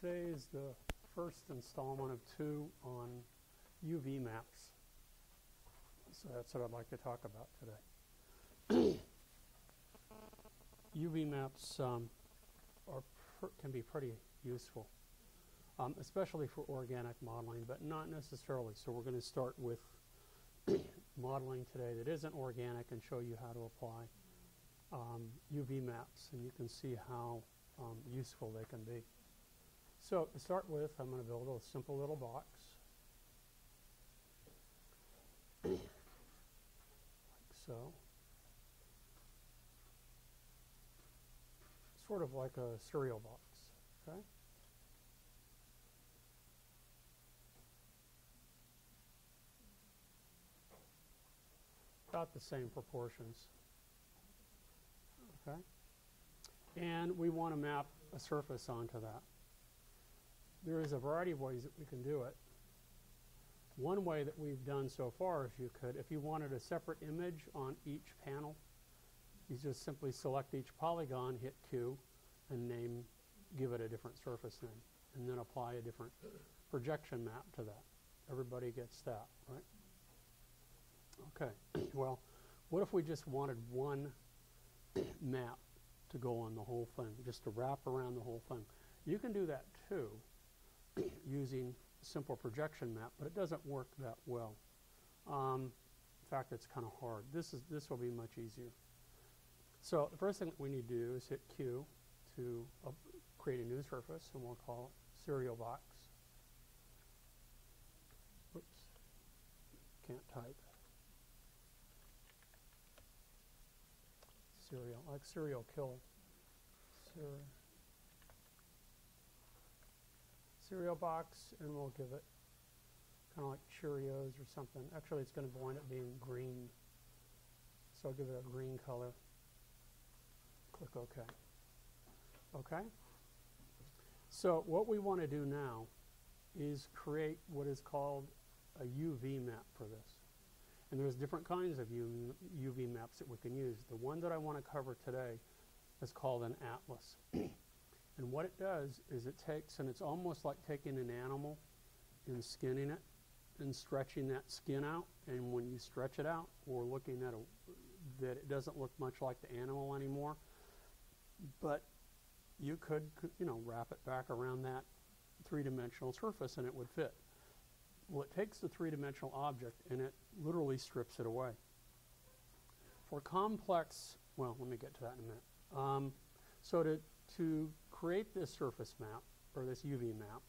Today is the first installment of 2 on UV maps. So that's what I'd like to talk about today. UV maps can be pretty useful, especially for organic modeling, but not necessarily. So we're going to start with modeling today that isn't organic and show you how to apply UV maps, and you can see how useful they can be. So to start with, I'm going to build a simple little box. Like so. Sort of like a cereal box, okay? About the same proportions, okay? And we want to map a surface onto that. There is a variety of ways that we can do it. One way that we've done so far, if you wanted a separate image on each panel, you just simply select each polygon, hit Q, and give it a different surface name, and then apply a different projection map to that. Everybody gets that, right? Okay, well, what if we just wanted one map to go on the whole thing, just to wrap around the whole thing? You can do that too, using a simple projection map, but it doesn't work that well. In fact, it's kind of hard. This will be much easier. So the first thing that we need to do is hit Q to create a new surface, and we'll call it serial box. Oops, can't type. Serial, like serial killer. Serial box, and we'll give it kind of like Cheerios or something. Actually, it's going to wind up being green, so I'll give it a green color. Click OK. Okay? So what we want to do now is create what is called a UV map for this. And there's different kinds of UV maps that we can use. The one that I want to cover today is called an atlas. And what it does is it takes, and it's almost like taking an animal and skinning it and stretching that skin out. And when you stretch it out, we're looking at that it doesn't look much like the animal anymore. But you could, wrap it back around that three-dimensional surface and it would fit. Well, it takes the three-dimensional object and it literally strips it away. For complex, well, let me get to that in a minute. So to create this surface map, or this UV map,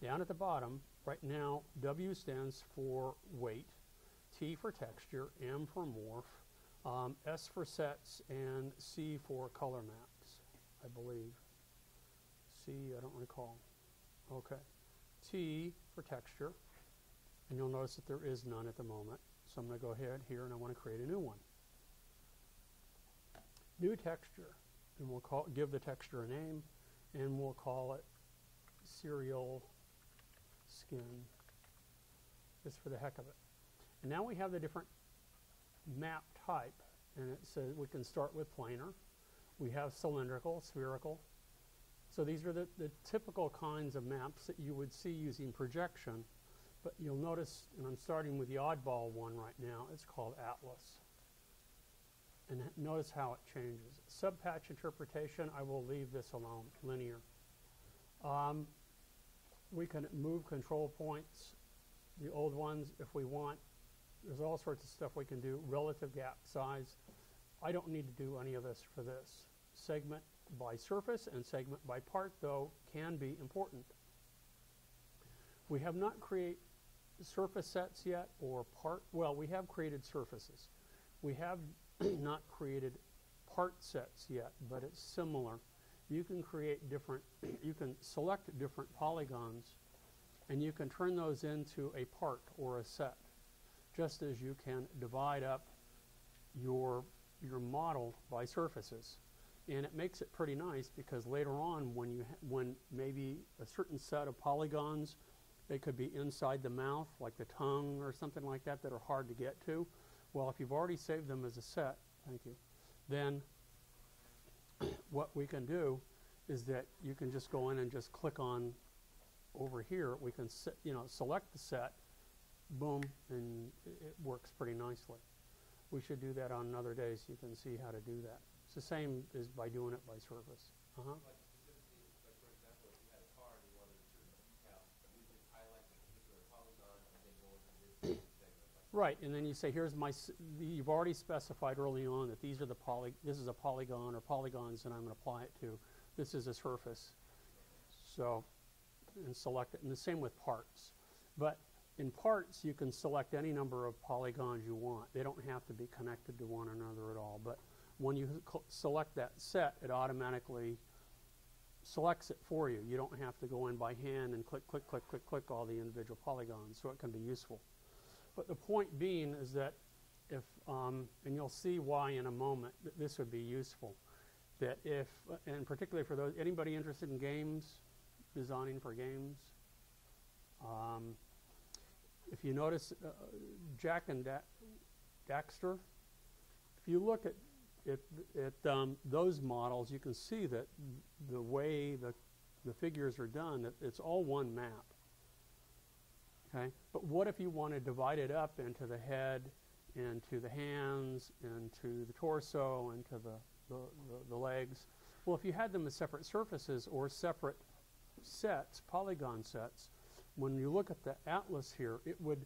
down at the bottom, right now, W stands for weight, T for texture, M for morph, S for sets, and C for color maps, I believe. C, I don't recall. Okay. T for texture, and you'll notice that there is none at the moment. So I'm going to go ahead here and I want to create a new one. New texture, and we'll give the texture a name, and we'll call it cereal skin, just for the heck of it. And now we have the different map type, and it says we can start with planar. We have cylindrical, spherical. So these are the typical kinds of maps that you would see using projection. But you'll notice, and I'm starting with the oddball one right now, it's called atlas. And notice how it changes. Subpatch interpretation, I will leave this alone, linear. We can move control points, the old ones if we want. There's all sorts of stuff we can do. Relative gap size. I don't need to do any of this for this. Segment by surface and segment by part, though, can be important. We have not created surface sets yet, or part. Well, we have created surfaces. We have not created part sets yet, but it's similar. You can create different, you can select different polygons, and you can turn those into a part or a set, just as you can divide up your model by surfaces. And it makes it pretty nice because later on when maybe a certain set of polygons, they could be inside the mouth, like the tongue or something like that, that are hard to get to. Well, if you've already saved them as a set, thank you, then what we can do is that you can just go in and just click on over here. We can select the set, boom, and it works pretty nicely. We should do that on another day so you can see how to do that. It's the same as by doing it by surface. Like specifically, like for example, if you had a car and you wanted to choose a decal, you could highlight the particular polygon and then go into this segment. Right, and then you say, here's my, you've already specified early on that these are the this is a polygon or polygons that I'm going to apply it to. This is a surface. So, and select it. And the same with parts. But in parts, you can select any number of polygons you want. They don't have to be connected to one another at all. But when you select that set, it automatically selects it for you. You don't have to go in by hand and click, click, click, click, click all the individual polygons. So it can be useful. But the point being is that if, and you'll see why in a moment, that this would be useful. That if, and particularly for those, anybody interested in games, designing for games? If you notice Jack and Daxter, if you look at those models, you can see that the way the figures are done, that it's all one map. Okay? But what if you want to divide it up into the head, into the hands, into the torso, into the legs? Well, if you had them as separate surfaces or separate sets, polygon sets, when you look at the atlas here, it would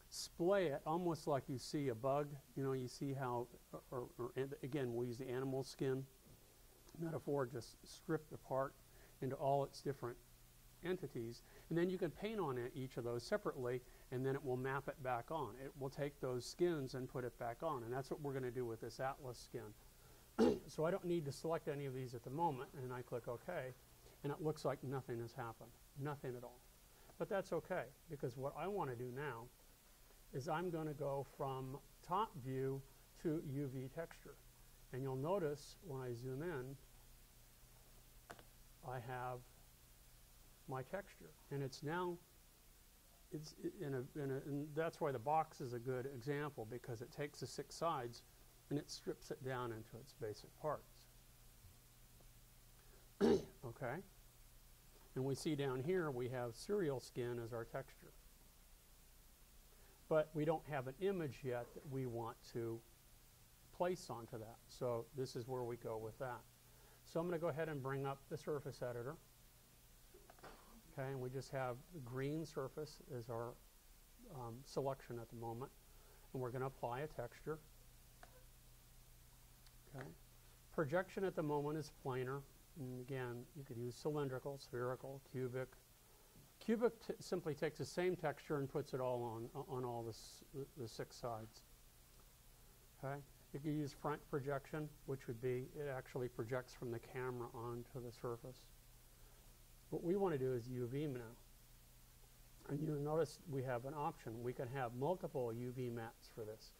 splay it almost like you see a bug. You know, you see how, or again, we'll use the animal skin metaphor, just stripped apart into all its different entities. And then you can paint on it, each of those separately, and then it will map it back on. It will take those skins and put it back on. And that's what we're going to do with this atlas skin. So I don't need to select any of these at the moment, and I click OK. And it looks like nothing has happened, nothing at all. But that's okay, because what I want to do now is I'm going to go from top view to UV texture. And you'll notice when I zoom in, I have my texture. And it's now, and that's why the box is a good example, because it takes the 6 sides and it strips it down into its basic parts. Okay? And we see down here we have cereal skin as our texture. But we don't have an image yet that we want to place onto that. So this is where we go with that. So I'm going to go ahead and bring up the surface editor. Okay, and we just have the green surface as our selection at the moment. And we're going to apply a texture. Okay. Projection at the moment is planar. And again, you could use cylindrical, spherical, cubic. Cubic simply takes the same texture and puts it all on all the 6 sides. Okay. You could use front projection, which would be it actually projects from the camera onto the surface. What we want to do is UV now. And you'll notice we have an option. We can have multiple UV maps for this.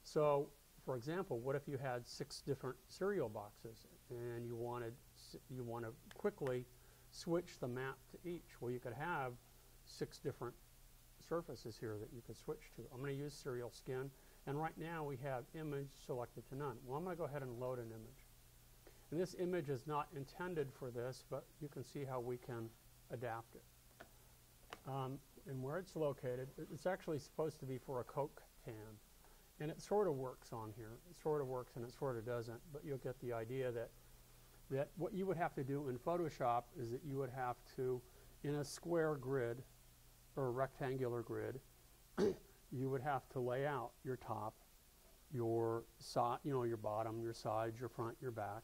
So, for example, what if you had 6 different cereal boxes and you want to quickly switch the map to each? Well, you could have 6 different surfaces here that you could switch to. I'm going to use cereal skin, and right now we have image selected to none. Well, I'm going to go ahead and load an image. And this image is not intended for this, but you can see how we can adapt it. And where it's located, it's actually supposed to be for a Coke can. And it sort of works on here. It sort of works and it sort of doesn't, but you'll get the idea that what you would have to do in Photoshop is that you would have to, in a square grid or a rectangular grid, you would have to lay out your top, your side, your bottom, your sides, your front, your back,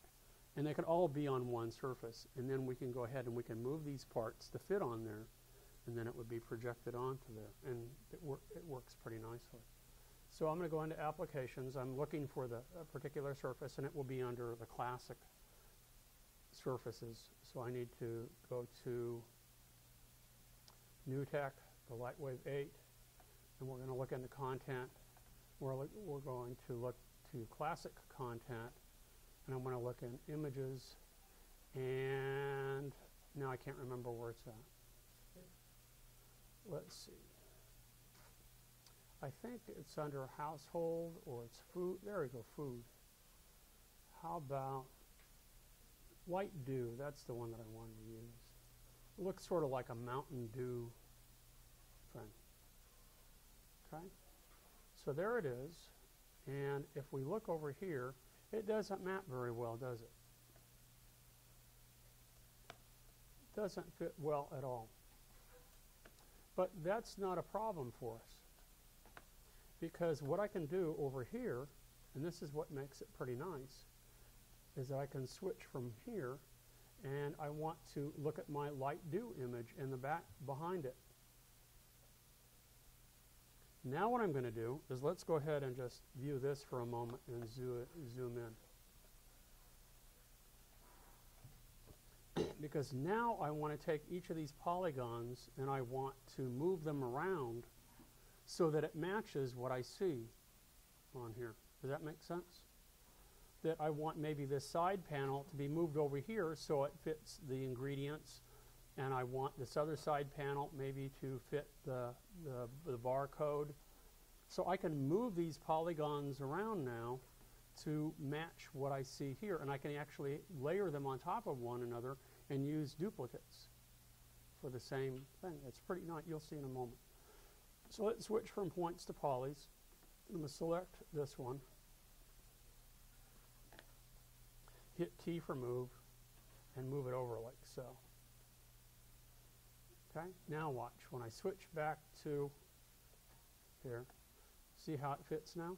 and they could all be on one surface. And then we can go ahead and we can move these parts to fit on there, and then it would be projected onto there, and it works pretty nicely. So I'm going to go into applications. I'm looking for the particular surface, and it will be under the classic surfaces. So I need to go to New Tech, the Lightwave 8, and we're going to look into content. We're going to look to classic content, and I'm going to look in images, and now I can't remember where it's at. Let's see. I think it's under household or it's food. There we go, food. How about Light dew, that's the one that I wanted to use. It looks sort of like a Mountain Dew thing. Okay? So there it is. And if we look over here, it doesn't map very well, does it? It doesn't fit well at all. But that's not a problem for us. Because what I can do over here, and this is what makes it pretty nice, is I can switch from here, and I want to look at my light dew image in the back behind it. Now what I'm going to do is let's go ahead and just view this for a moment and zoom in. Because now I want to take each of these polygons and I want to move them around so that it matches what I see on here. Does that make sense? That I want maybe this side panel to be moved over here so it fits the ingredients, and I want this other side panel maybe to fit the barcode. So I can move these polygons around now to match what I see here, and I can actually layer them on top of one another and use duplicates for the same thing. It's pretty nice. You'll see in a moment. So let's switch from points to polys. I'm going to select this one. Hit T for move, and move it over like so. Okay, now watch. When I switch back to here, see how it fits now?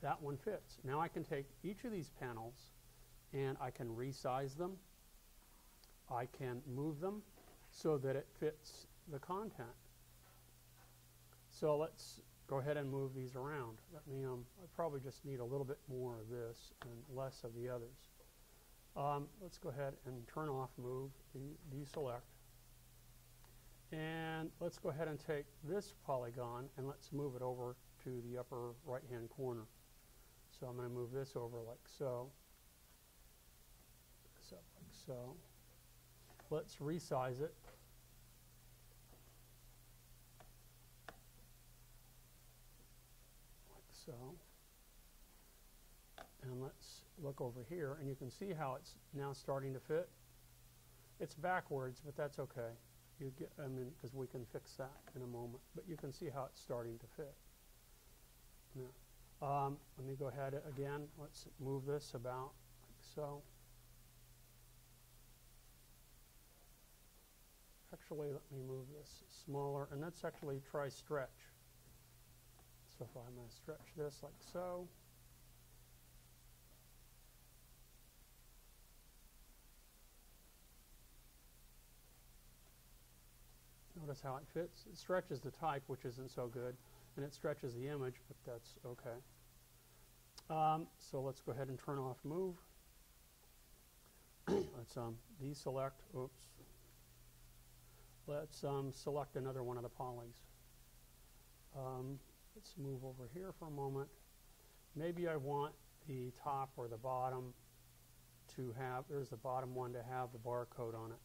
That one fits. Now I can take each of these panels and I can resize them. I can move them so that it fits the content. So let's go ahead and move these around. Let me, I probably just need a little bit more of this and less of the others. Let's go ahead and turn off move, deselect. And let's go ahead and take this polygon and let's move it over to the upper right hand corner. So I'm going to move this over like so. This up like so. Let's resize it. So, and let's look over here, and you can see how it's now starting to fit. It's backwards, but that's okay. You get, I mean, because we can fix that in a moment. But you can see how it's starting to fit. Now, let me go ahead again. Let's move this about like so. Actually, let me move this smaller, and let's actually try stretch. So if I'm going to stretch this like so. Notice how it fits. It stretches the type, which isn't so good, and it stretches the image, but that's okay. So let's go ahead and turn off move. Let's deselect. Oops. Let's select another one of the polys. Let's move over here for a moment. Maybe I want the top or the bottom to have, there's the bottom one to have the barcode on it.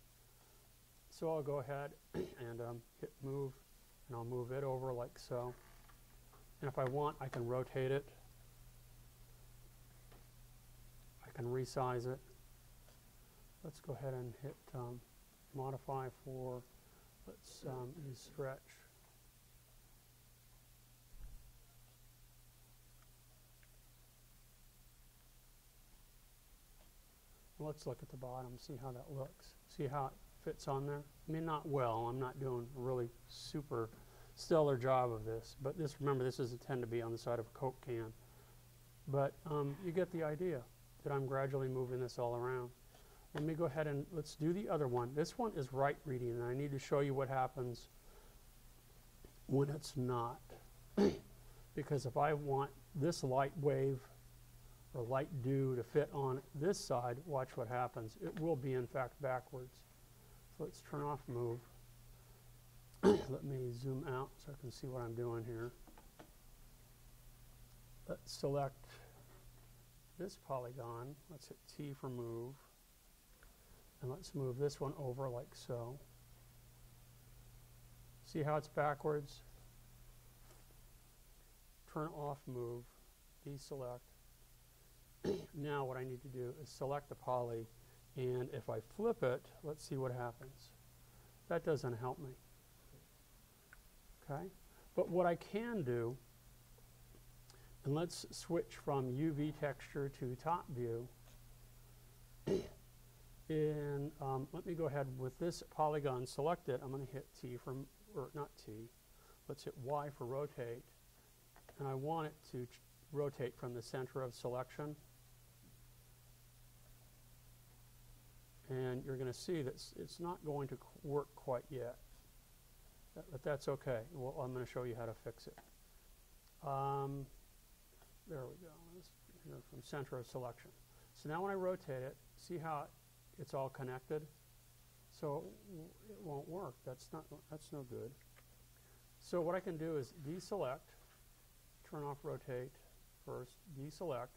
So I'll go ahead and hit move, and I'll move it over like so. And if I want, I can rotate it. I can resize it. Let's go ahead and hit modify for, let's use stretch. Let's look at the bottom, see how that looks. See how it fits on there? I mean, not well. I'm not doing a really super stellar job of this. But this, remember, this is intended to be on the side of a Coke can. But you get the idea that I'm gradually moving this all around. Let me go ahead and let's do the other one. This one is right reading, and I need to show you what happens when it's not. Because if I want this Lightwave or light dew to fit on this side, watch what happens. It will be, in fact, backwards. So let's turn off move. Let me zoom out so I can see what I'm doing here. Let's select this polygon. Let's hit T for move. And let's move this one over like so. See how it's backwards? Turn off move, deselect. Now what I need to do is select the poly, and if I flip it, let's see what happens. That doesn't help me. Okay? But what I can do, and let's switch from UV texture to top view. And let me go ahead with this polygon selected. I'm going to hit T from, or not T, let's hit Y for rotate. And I want it to rotate from the center of selection. And you're going to see that it's not going to work quite yet. But that's okay. Well, I'm going to show you how to fix it. There we go. Here from center of selection. So now when I rotate it, see how it's all connected? So it won't work. That's no good. So what I can do is deselect, turn off rotate first, deselect.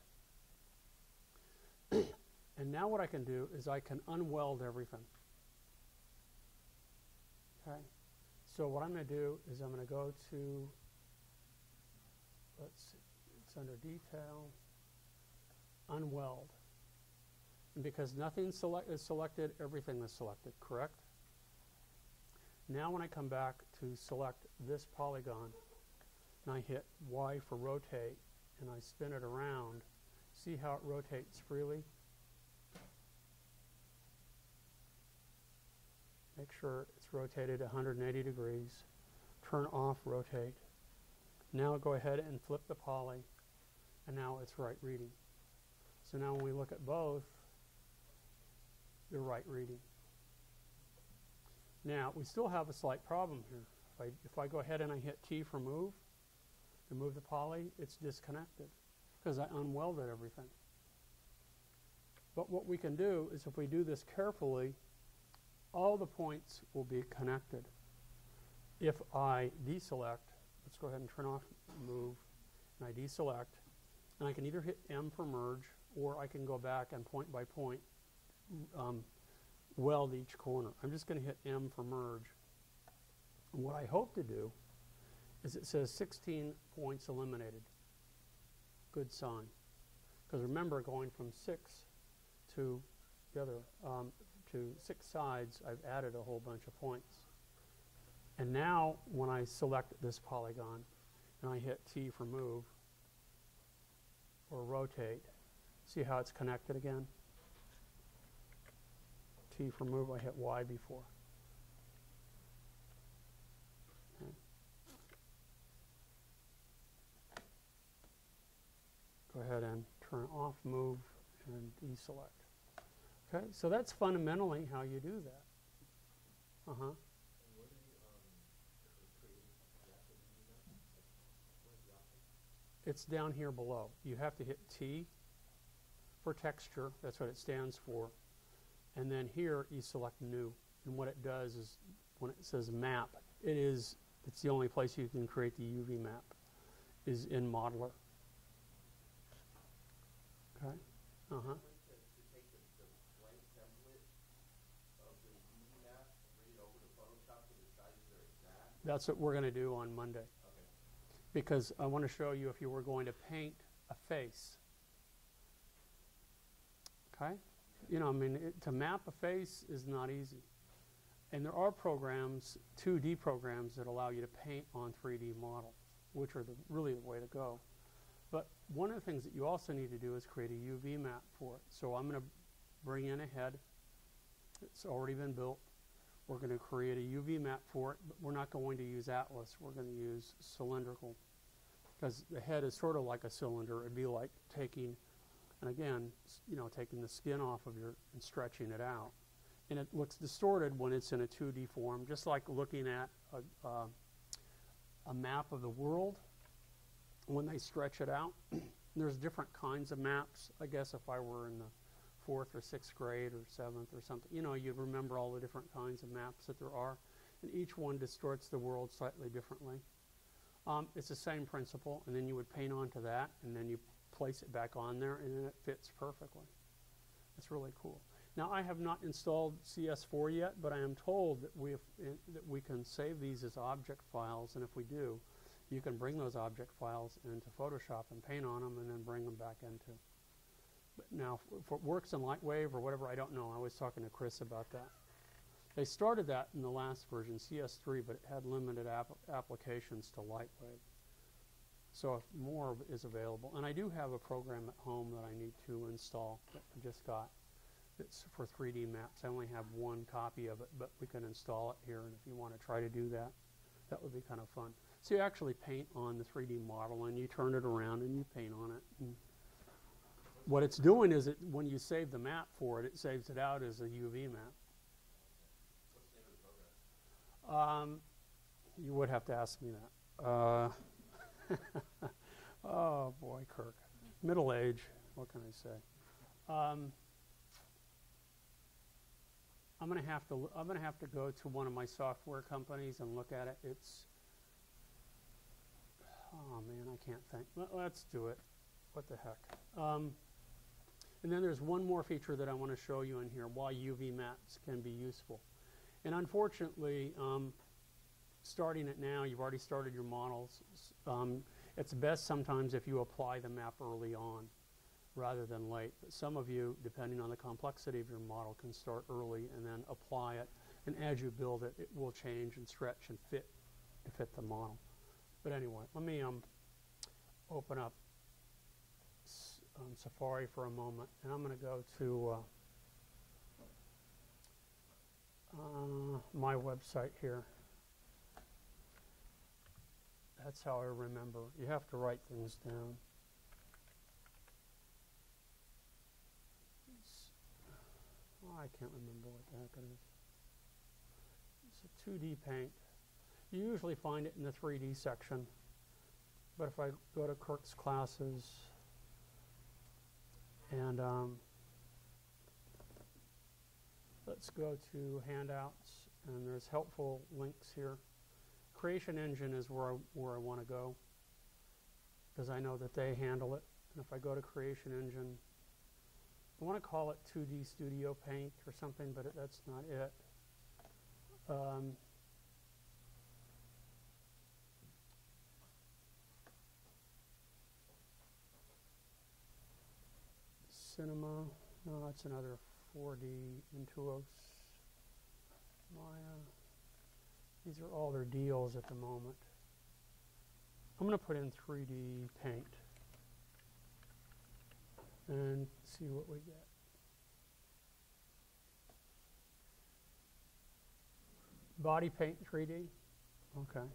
And now what I can do is I can unweld everything. Okay? So what I'm going to do is I'm going to go to, let's see, it's under detail, unweld. And because nothing is selected, everything is selected, correct? Now when I come back to select this polygon, and I hit Y for rotate, and I spin it around, see how it rotates freely? Make sure it's rotated 180 degrees. Turn off rotate. Now go ahead and flip the poly, and now it's right reading. So now when we look at both, they're right reading. Now we still have a slight problem here. If I go ahead and I hit T for move, to move the poly, it's disconnected because I unwelded everything. But what we can do is if we do this carefully, all the points will be connected. If I deselect, let's go ahead and turn off move, and I deselect, and I can either hit M for merge, or I can go back and point by point weld each corner. I'm just going to hit M for merge. And what I hope to do is it says 16 points eliminated. Good sign. Because remember, going from 6 to the other, to 6 sides, I've added a whole bunch of points. And now when I select this polygon and I hit T for move or rotate, see how it's connected again? T for move, I hit Y before. Okay. Go ahead and turn off move and deselect. Okay, so that's fundamentally how you do that. It's down here below. You have to hit T for texture. That's what it stands for. And then here you select new. And what it does is when it says map, it's the only place you can create the UV map is in Modeler. Okay. To take the blank template of the UV map, bring it over to Photoshop so the sizes are exact. That's what we're going to do on Monday. Okay. Because I want to show you if you were going to paint a face. Okay? You know, I mean, to map a face is not easy. And there are programs, 2D programs, that allow you to paint on 3D models, which are really the way to go. But one of the things that you also need to do is create a UV map for it. So I'm going to bring in a head. It's already been built. We're going to create a UV map for it, but we're not going to use Atlas. We're going to use cylindrical. Because the head is sort of like a cylinder. It'd be like taking, and again, you know, taking the skin off of your and stretching it out. And it looks distorted when it's in a 2D form, just like looking at a map of the world. When they stretch it out, there's different kinds of maps. I guess if I were in the 4th or 6th grade or 7th or something, you know, you'd remember all the different kinds of maps that there are. And each one distorts the world slightly differently. It's the same principle, and then you would paint onto that, and then you place it back on there, and then it fits perfectly. It's really cool. Now, I have not installed CS4 yet, but I am told that we can save these as object files, and if we do, you can bring those object files into Photoshop and paint on them and then bring them back into. But now, if it works in Lightwave or whatever, I don't know. I was talking to Chris about that. They started that in the last version, CS3, but it had limited applications to Lightwave. So if more is available, and I do have a program at home that I need to install that I just got. It's for 3D maps. I only have one copy of it, but we can install it here, and if you want to try to do that, that would be kind of fun. So you actually paint on the 3D model, and you turn it around, and you paint on it. And what it's doing is, when you save the map for it, it saves it out as a UV map. What's the name of the program? You would have to ask me that. Oh boy, Kirk. Middle age. What can I say? I'm going to have to go to one of my software companies and look at it. It's, oh man, I can't think. Let's do it. What the heck? And then there's one more feature that I want to show you in here, why UV maps can be useful. And unfortunately, starting it now, you've already started your models. It's best sometimes if you apply the map early on rather than late. But some of you, depending on the complexity of your model, can start early and then apply it. And as you build it, it will change and stretch and fit to fit the model. But anyway, let me open up Safari for a moment, and I'm going to go to my website here. That's how I remember. You have to write things down. I can't remember what the heck it is. It's a 2D paint. You usually find it in the 3D section, but if I go to Kirk's classes and let's go to handouts, and there's helpful links here. Creation Engine is where I want to go, because I know that they handle it. And if I go to Creation Engine, I want to call it 2D Studio Paint or something, but that's not it. Cinema, no, that's another 4D. Intuos, Maya. These are all their deals at the moment. I'm going to put in 3D Paint and see what we get. Body Paint 3D. Okay.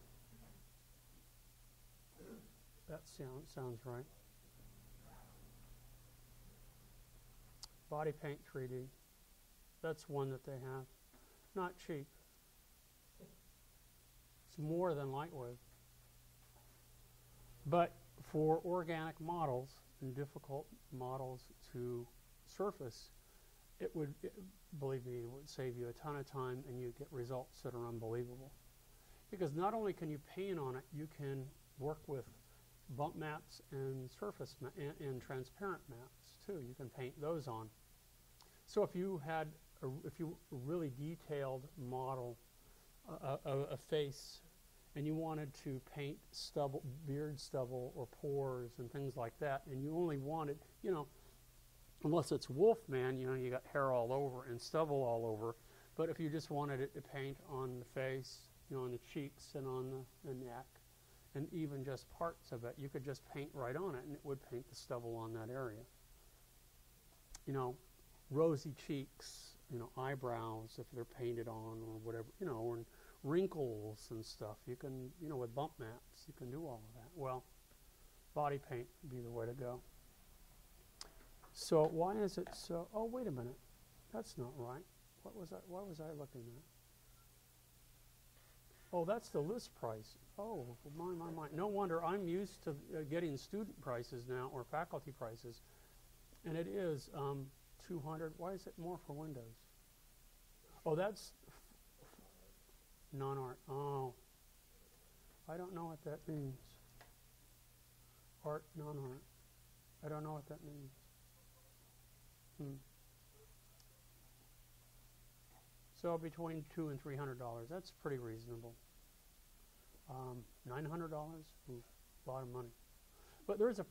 That sounds right. Body Paint 3D. That's one that they have. Not cheap. It's more than Lightwave. But for organic models and difficult models to surface, believe me, it would save you a ton of time, and you get results that are unbelievable. Because not only can you paint on it, you can work with bump maps and surface and transparent maps too. You can paint those on. So if you had a really detailed model, a face, and you wanted to paint stubble, beard stubble or pores and things like that, and you only wanted, you know, unless it's Wolfman, you know, you got hair all over and stubble all over. But if you just wanted it to paint on the face, you know, on the cheeks and on the neck, and even just parts of it, you could just paint right on it, and it would paint the stubble on that area. You know, rosy cheeks, you know, eyebrows if they're painted on or whatever, you know, or wrinkles and stuff. You can, you know, with bump maps, you can do all of that. Well, body paint would be the way to go. So why is it so, oh, wait a minute. That's not right. Why was I looking at? Oh, that's the list price. Oh, my. No wonder I'm used to getting student prices now, or faculty prices. And it is 200. Why is it more for Windows? Oh, that's non-art. Oh, I don't know what that means. Art, non-art. I don't know what that means. So between $200 and $300, that's pretty reasonable. $900? Ooh, a lot of money. But there's a,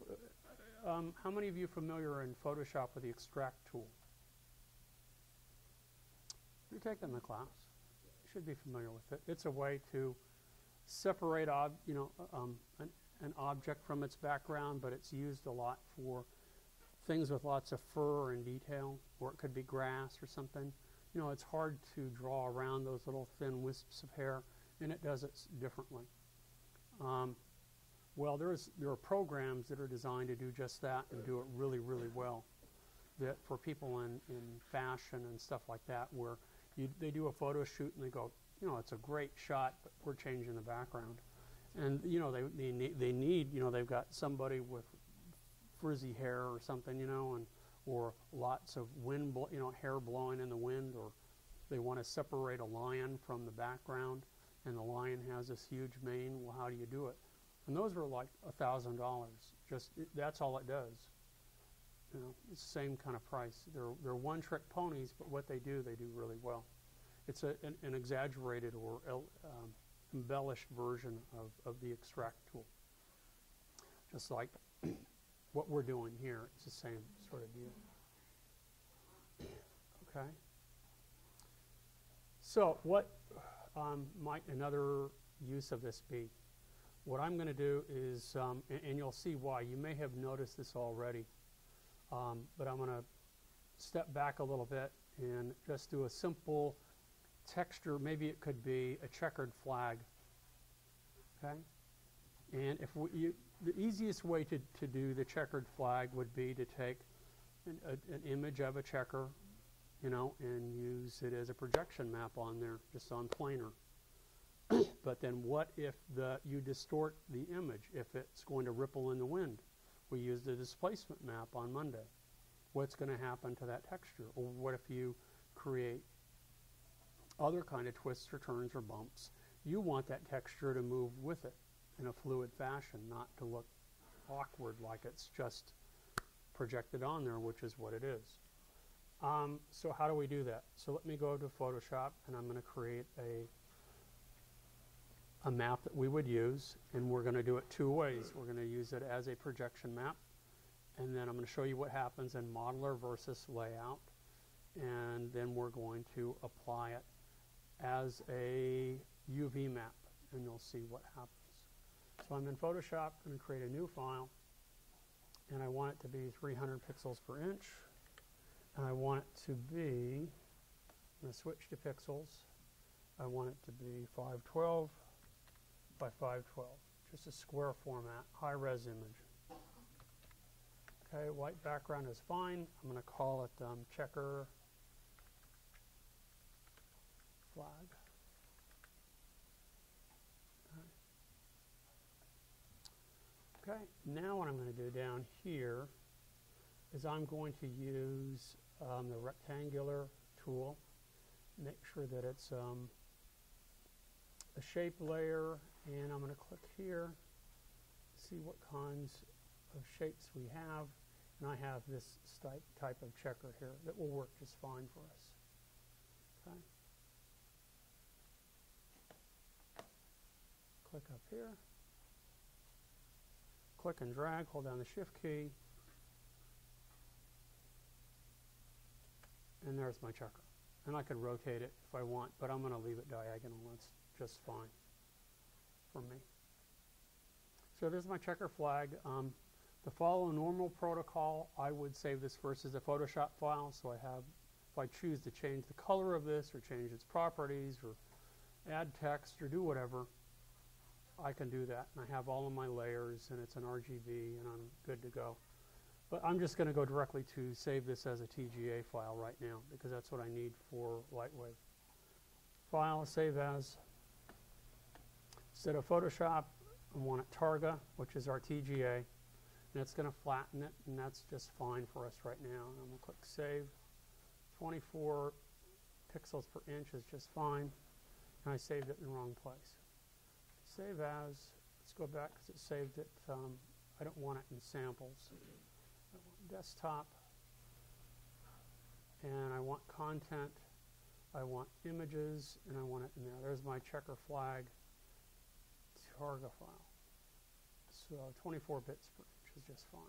how many of you familiar in Photoshop with the Extract tool? You're taking the class. You should be familiar with it. It's a way to separate an object from its background, but it's used a lot for things with lots of fur and detail, or it could be grass or something. You know, it's hard to draw around those little thin wisps of hair, and it does it differently. Well, there are programs that are designed to do just that and do it really, really well. That for people in fashion and stuff like that, where they do a photo shoot and they go, you know, it's a great shot, but we're changing the background. And, you know, they need, you know, they've got somebody with frizzy hair or something, you know, or lots of wind, hair blowing in the wind, or they want to separate a lion from the background, and the lion has this huge mane. Well, how do you do it? And those are like $1,000. That's all it does. You know, it's the same kind of price. They're one-trick ponies, but what they do really well. It's an exaggerated or embellished version of the Extract tool. Just like what we're doing here, it's the same sort of deal. Okay. So what might another use of this be? What I'm going to do is, and you'll see why. You may have noticed this already, but I'm going to step back a little bit and just do a simple texture. Maybe it could be a checkered flag. Okay? And if the easiest way to do the checkered flag would be to take an image of a checker, you know, and use it as a projection map on there, just on planar. But then what if you distort the image, if it's going to ripple in the wind? We use the displacement map on Monday. What's going to happen to that texture? Or what if you create other kind of twists or turns or bumps? You want that texture to move with it in a fluid fashion, not to look awkward like it's just projected on there, which is what it is. So how do we do that? So let me go to Photoshop, and I'm going to create a map that we would use, and we're going to do it two ways. We're going to use it as a projection map, and then I'm going to show you what happens in modeler versus layout, and then we're going to apply it as a UV map, and you'll see what happens. So I'm in Photoshop, I'm going to create a new file, and I want it to be 300 pixels per inch, and I want it to be, I'm going to switch to pixels, I want it to be 512 by 512, just a square format, high-res image. Okay, white background is fine. I'm going to call it checker flag. Okay, now what I'm going to do down here is I'm going to use the rectangular tool, make sure that it's a shape layer, and I'm going to click here, see what kinds of shapes we have, and I have this type of checker here that will work just fine for us. Okay. Click up here, click and drag, hold down the Shift key, and there's my checker. And I could rotate it if I want, but I'm going to leave it diagonal. That's just fine for me. So there's my checker flag. To follow a normal protocol, I would save this first as a Photoshop file. So I have, if I choose to change the color of this or change its properties or add text or do whatever, I can do that. And I have all of my layers, and it's an RGB, and I'm good to go. But I'm just going to go directly to save this as a TGA file right now, because that's what I need for Lightwave. File, save as. Instead of Photoshop, I want it Targa, which is our TGA. And it's going to flatten it, and that's just fine for us right now. And I'm going to click Save. 24 pixels per inch is just fine. And I saved it in the wrong place. Save as. Let's go back because it saved it. I don't want it in samples. I want desktop. And I want content. I want images, and I want it in there. There's my checker flag. Targa file. So 24 bits per inch is just fine.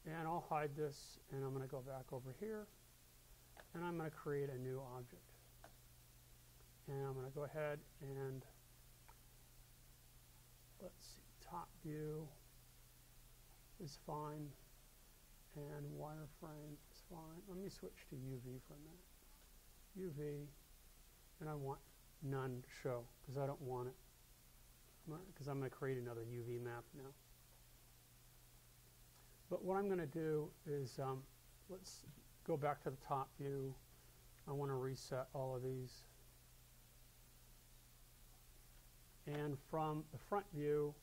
And I'll hide this, and I'm going to go back over here, and I'm going to create a new object. And I'm going to go ahead and, let's see, top view is fine, and wireframe is fine. Let me switch to UV for a minute. UV, and I want none to show, because I don't want it, because I'm going to create another UV map now. But what I'm going to do is, let's go back to the top view. I want to reset all of these. And from the front view,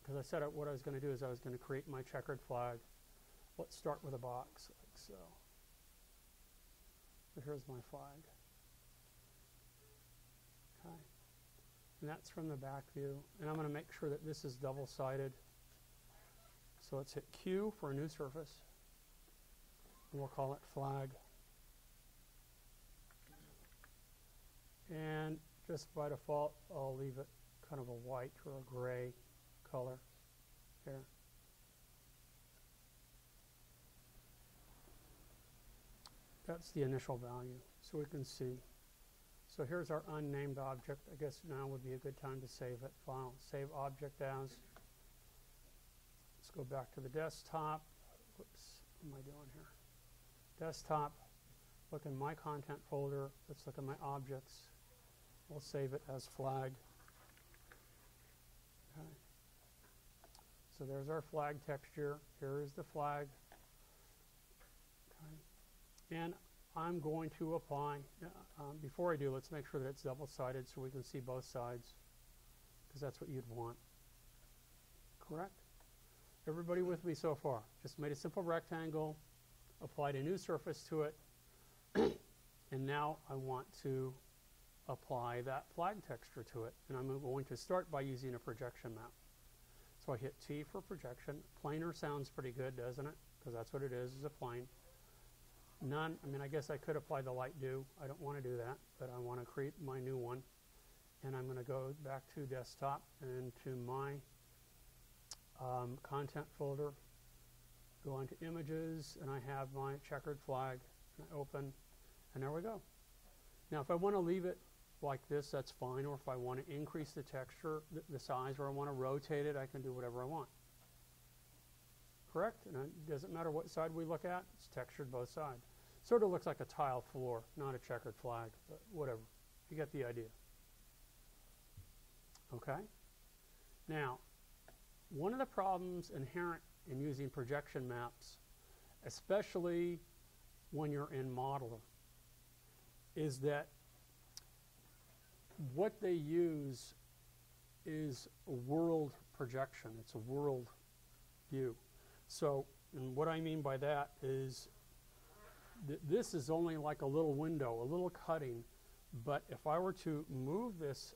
because I said what I was going to do is I was going to create my checkered flag. Let's start with a box, like so. So here's my flag. Okay. And that's from the back view. And I'm going to make sure that this is double-sided. So let's hit Q for a new surface. And we'll call it flag. And just by default, I'll leave it kind of a white or a gray color here. That's the initial value, so we can see. So here's our unnamed object. I guess now would be a good time to save it. File, save object as. Let's go back to the desktop. Whoops, what am I doing here? Desktop, look in my content folder. Let's look at my objects. We'll save it as flag. Okay. So there's our flag texture. Here is the flag. Okay. And I'm going to apply, before I do, let's make sure that it's double-sided so we can see both sides, because that's what you'd want. Correct? Everybody with me so far? Just made a simple rectangle, applied a new surface to it, and now I want to apply that flag texture to it. And I'm going to start by using a projection map. So I hit T for projection. Planar sounds pretty good, doesn't it? Because that's what it is a plane. None, I mean, I guess I could apply the light do. I don't want to do that, but I want to create my new one. And I'm going to go back to desktop and to my content folder, go into images, and I have my checkered flag. And I open, and there we go. Now, if I want to leave it like this, that's fine. Or if I want to increase the texture, the size, or I want to rotate it, I can do whatever I want. Correct? And it doesn't matter what side we look at, it's textured both sides. Sort of looks like a tile floor, not a checkered flag, but whatever. You get the idea. Okay? Now, one of the problems inherent in using projection maps, especially when you're in Modeler, is that what they use is a world projection. It's a world view. So, and what I mean by that is this is only like a little window, a little cutting, but if I were to move this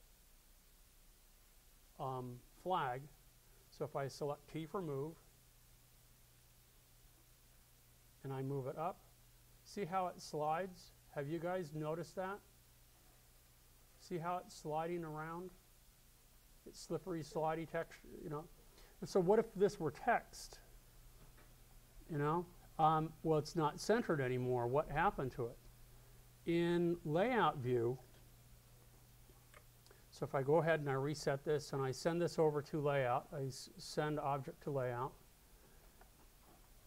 flag, so if I select T for move, and I move it up, see how it slides? Have you guys noticed that? See how it's sliding around? It's slippery, slidey texture, you know. And so what if this were text? You know? Well, it's not centered anymore. What happened to it? In layout view, so if I go ahead and I reset this and I send this over to layout, I send object to layout,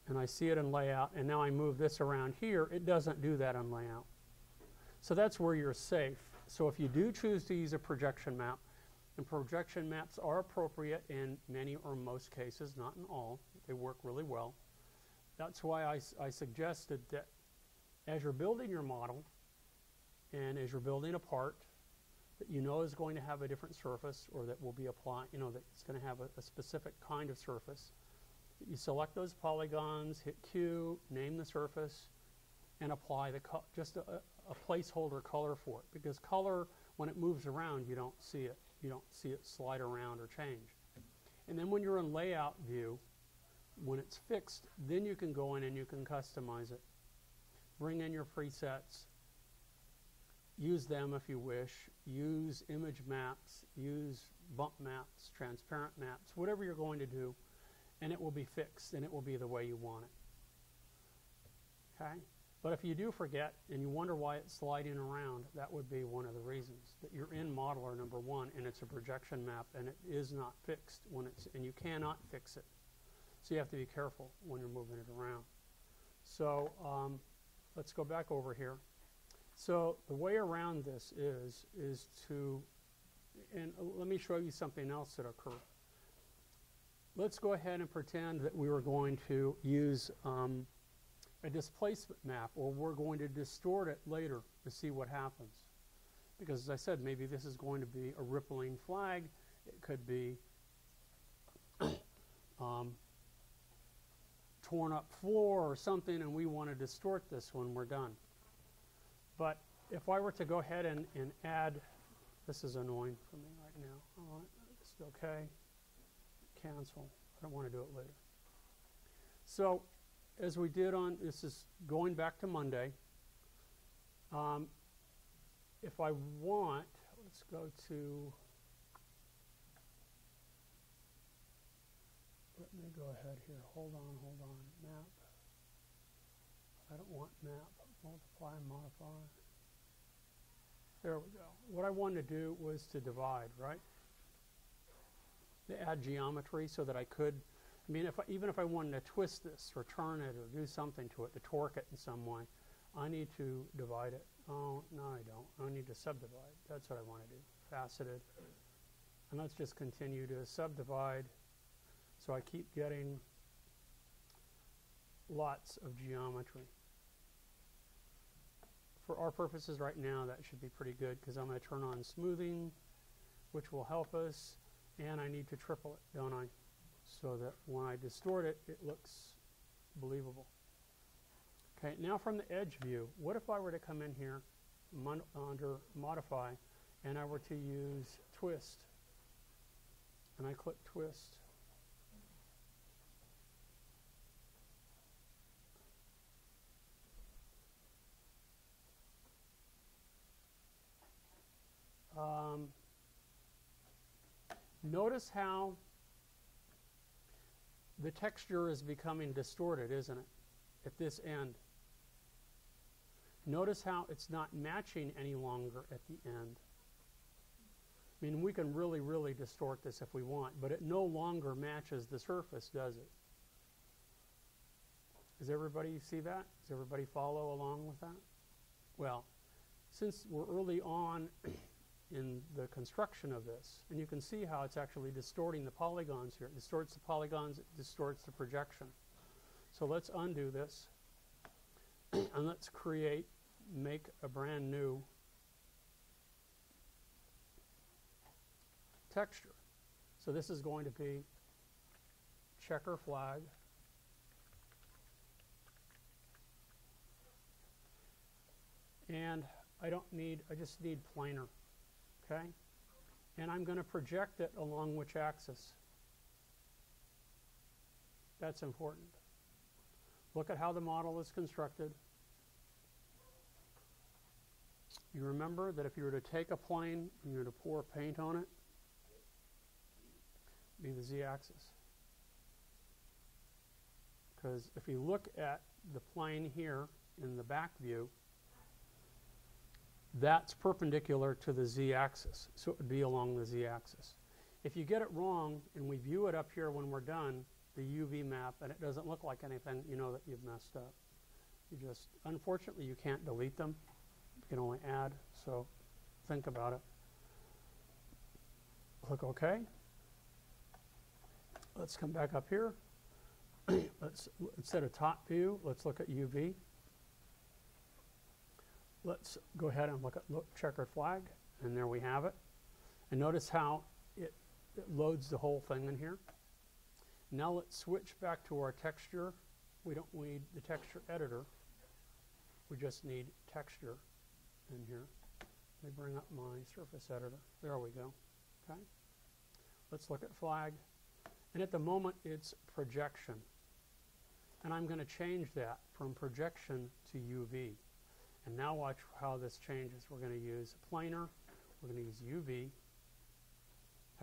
and I see it in layout, and now I move this around here, it doesn't do that on layout. So that's where you're safe. So if you do choose to use a projection map, and projection maps are appropriate in many or most cases, not in all, they work really well. That's why I suggested that as you're building your model, and as you're building a part that you know is going to have a different surface, or that will be applied, you know, that it's going to have a specific kind of surface, you select those polygons, hit Q, name the surface, and apply the just a placeholder color for it. Because color, when it moves around, you don't see it. You don't see it slide around or change. And then when you're in layout view, when it's fixed, then you can go in and you can customize it. Bring in your presets. use them if you wish. Use image maps, use bump maps, transparent maps, whatever you're going to do, and it will be fixed and it will be the way you want it. Okay? But if you do forget and you wonder why it's sliding around, that would be one of the reasons. That you're in modeler number 1 and it's a projection map and it is not fixed when it's, and you cannot fix it. So you have to be careful when you're moving it around. So let's go back over here. So the way around this is to, and let me show you something else that occurred. Let's go ahead and pretend that we were going to use a displacement map, or we're going to distort it later to see what happens. Because as I said, maybe this is going to be a rippling flag. It could be torn up floor or something, and we want to distort this when we're done. But if I were to go ahead and add, this is annoying for me right now. All right, it's okay. Cancel. I don't want to do it later. So as we did on, this is going back to Monday. If I want, let's go to, let me go ahead here. Hold on. Map. I don't want map. Multiply and modify. There we go. What I wanted to do was to divide, right? To add geometry so that I could, I mean, even if I wanted to twist this or turn it or do something to it, to torque it in some way, I need to divide it. Oh, no, I don't. I need to subdivide. That's what I want to do. Faceted. And let's just continue to subdivide so I keep getting lots of geometry. For our purposes right now, that should be pretty good because I'm going to turn on smoothing, which will help us, and I need to triple it, don't I? So that when I distort it, it looks believable. Okay, now from the edge view, what if I were to come in here under Modify, and I were to use Twist, and I click Twist. Notice how the texture is becoming distorted, isn't it, at this end? Notice how it's not matching any longer at the end. I mean, we can really, really distort this if we want, but it no longer matches the surface, does it? Does everybody see that? Does everybody follow along with that? Well, since we're early on in the construction of this, and you can see how it's actually distorting the polygons here. It distorts the polygons, it distorts the projection. So let's undo this, and let's make a brand new texture. So this is going to be checker flag. And I just need planar. Okay? And I'm going to project it along which axis? That's important. Look at how the model is constructed. You remember that if you were to take a plane and you were to pour paint on it, be the z-axis. Because if you look at the plane here in the back view, that's perpendicular to the z-axis, so it would be along the z-axis. If you get it wrong and we view it up here when we're done, the UV map, and it doesn't look like anything, you know that you've messed up. You just, unfortunately, you can't delete them. You can only add, so think about it. Click OK. Let's come back up here. Instead of top view, let's look at UV. Let's go ahead and look at checkered flag, and there we have it. And notice how it loads the whole thing in here. Now let's switch back to our texture. We don't need the texture editor. We just need texture in here. Let me bring up my surface editor. There we go. Okay. Let's look at flag. And at the moment, it's projection. And I'm going to change that from projection to UV. And now watch how this changes. We're going to use planar. We're going to use UV.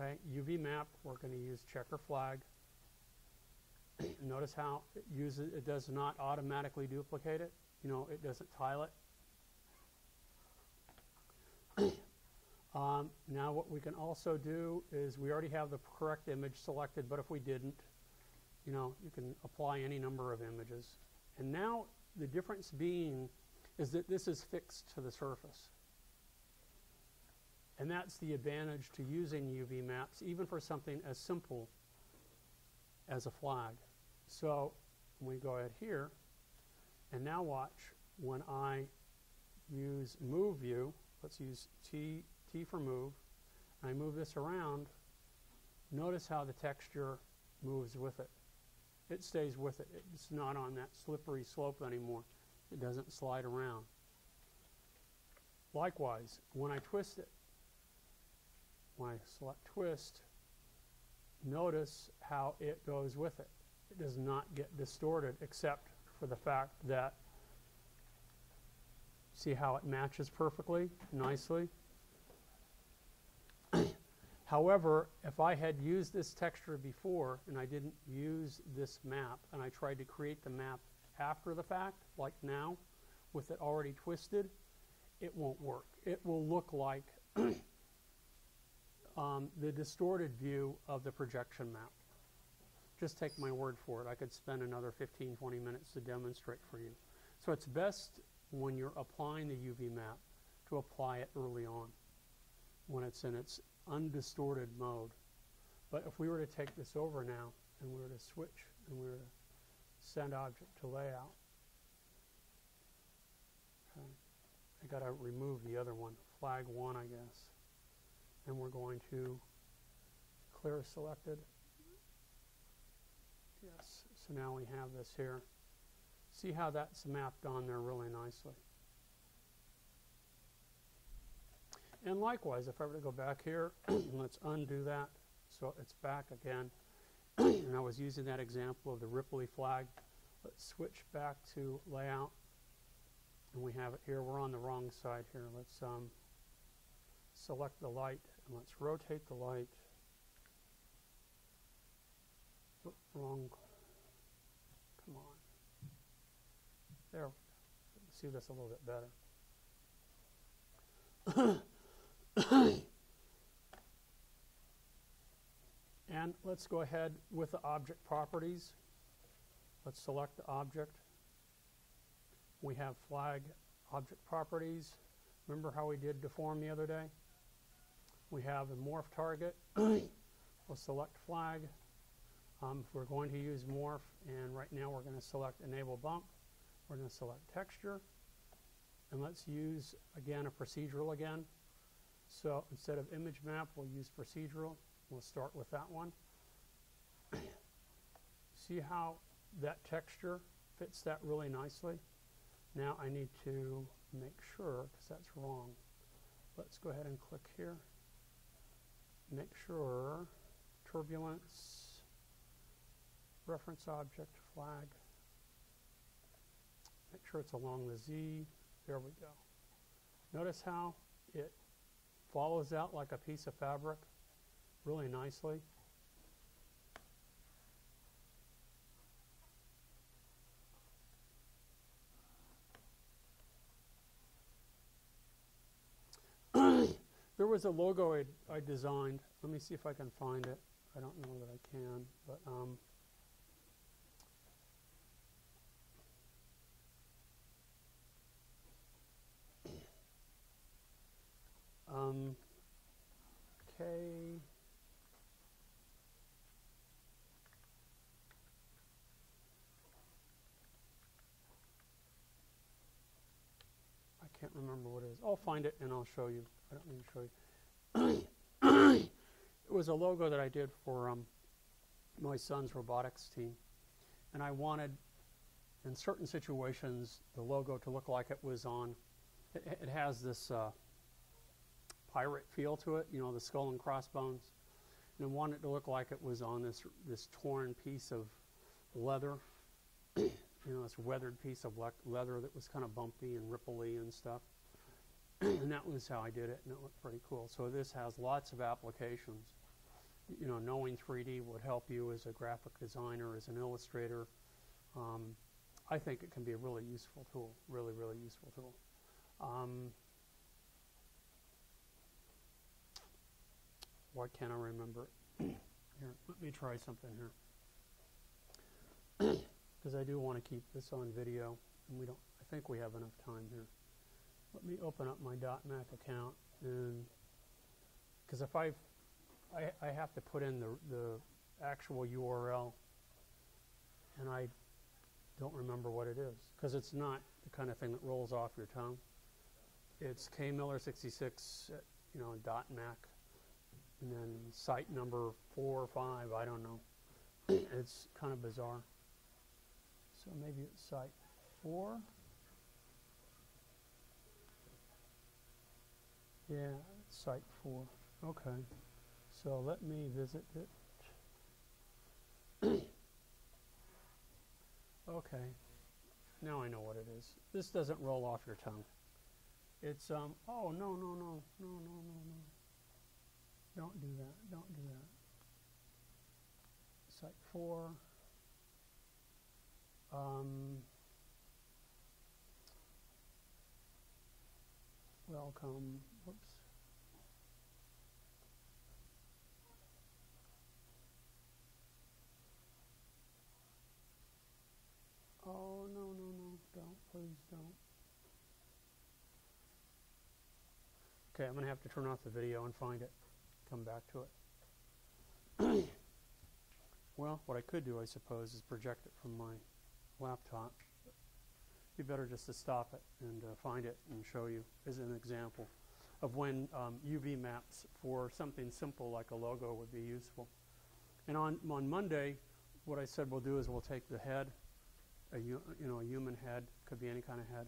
Okay, UV map. We're going to use checker flag. Notice how it does not automatically duplicate it. You know, it doesn't tile it. Now what we can also do is we already have the correct image selected, but if we didn't, you know, you can apply any number of images. And now the difference being is that this is fixed to the surface. And that's the advantage to using UV maps, even for something as simple as a flag. So we go ahead here, and now watch when I use move view. Let's use T for move. And I move this around. Notice how the texture moves with it. It stays with it. It's not on that slippery slope anymore. It doesn't slide around. Likewise, when I twist it, when I select twist, notice how it goes with it. It does not get distorted, except for the fact that, see how it matches perfectly, nicely? However, if I had used this texture before and I didn't use this map and I tried to create the map after the fact, like now, with it already twisted, it won't work. It will look like the distorted view of the projection map. Just take my word for it. I could spend another 15, 20 minutes to demonstrate for you. So it's best when you're applying the UV map to apply it early on, when it's in its undistorted mode. But if we were to take this over now and we were to switch and we were to send object to layout, okay, I got to remove the other one, flag 1, I guess, and we're going to clear selected. Yes, so now we have this here. See how that's mapped on there really nicely. And likewise, if I were to go back here, let's undo that so it's back again. And I was using that example of the Ripley flag. Let's switch back to layout. And we have it here. We're on the wrong side here. Let's select the light and let's rotate the light. Oop, wrong. Come on. There. See this a little bit better. And let's go ahead with the object properties. Let's select the object. We have flag object properties. Remember how we did deform the other day? We have a morph target. We'll select flag. If we're going to use morph, and right now we're going to select enable bump. We're going to select texture. And let's use, again, a procedural again. So instead of image map, we'll use procedural. We'll start with that one. See how that texture fits that really nicely? Now I need to make sure, because that's wrong. Let's go ahead and click here. Make sure turbulence, reference object, flag. Make sure it's along the Z. There we go. Notice how it follows out like a piece of fabric really nicely. There was a logo I designed. Let me see if I can find it. I don't know that I can, but okay. I can't remember what it is. I'll find it and I'll show you. I don't need to show you. It was a logo that I did for my son's robotics team. And I wanted, in certain situations, the logo to look like it was on, it has this pirate feel to it, you know, the skull and crossbones. And I wanted it to look like it was on this torn piece of leather. this weathered piece of leather that was kind of bumpy and ripply and stuff. And that was how I did it, and it looked pretty cool. So this has lots of applications. Knowing 3D would help you as a graphic designer, as an illustrator. I think it can be a really useful tool, really, really useful tool. Why can't I remember it? Here, let me try something here. Because I do want to keep this on video, and I think we have enough time here. Let me open up my .Mac account, and because if I have to put in the actual URL, and I don't remember what it is, because it's not the kind of thing that rolls off your tongue. It's kmiller66, .Mac, and then site number 4 or 5, I don't know. It's kind of bizarre. So maybe it's site 4. Yeah, it's site 4. Okay. So let me visit it. Okay. Now I know what it is. This doesn't roll off your tongue. It's, oh, no. Don't do that. Don't do that. Site 4. Welcome. Whoops. Oh, no. Don't. Please don't. Okay, I'm going to have to turn off the video and find it. Come back to it. Well, what I could do, I suppose, is project it from my laptop. It'd be better just to stop it and find it and show you as an example of when UV maps for something simple like a logo would be useful. And on Monday, what I said we'll do is we'll take the head, a human head, could be any kind of head.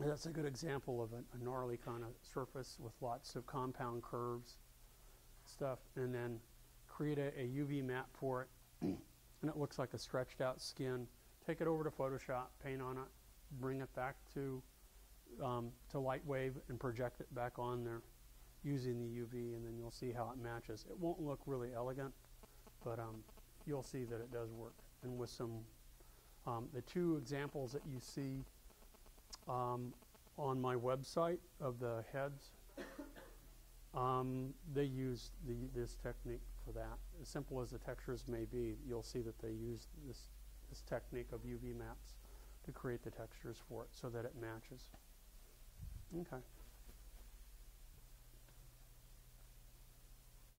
And that's a good example of a gnarly kind of surface with lots of compound curves, stuff, and then create a UV map for it, and it looks like a stretched out skin. Take it over to Photoshop, paint on it, bring it back to Lightwave, and project it back on there using the UV, and then you'll see how it matches. It won't look really elegant, but you'll see that it does work. And with some, the 2 examples that you see on my website of the heads, they use this technique for that. As simple as the textures may be, you'll see that they use this technique of UV maps to create the textures for it so that it matches. Okay.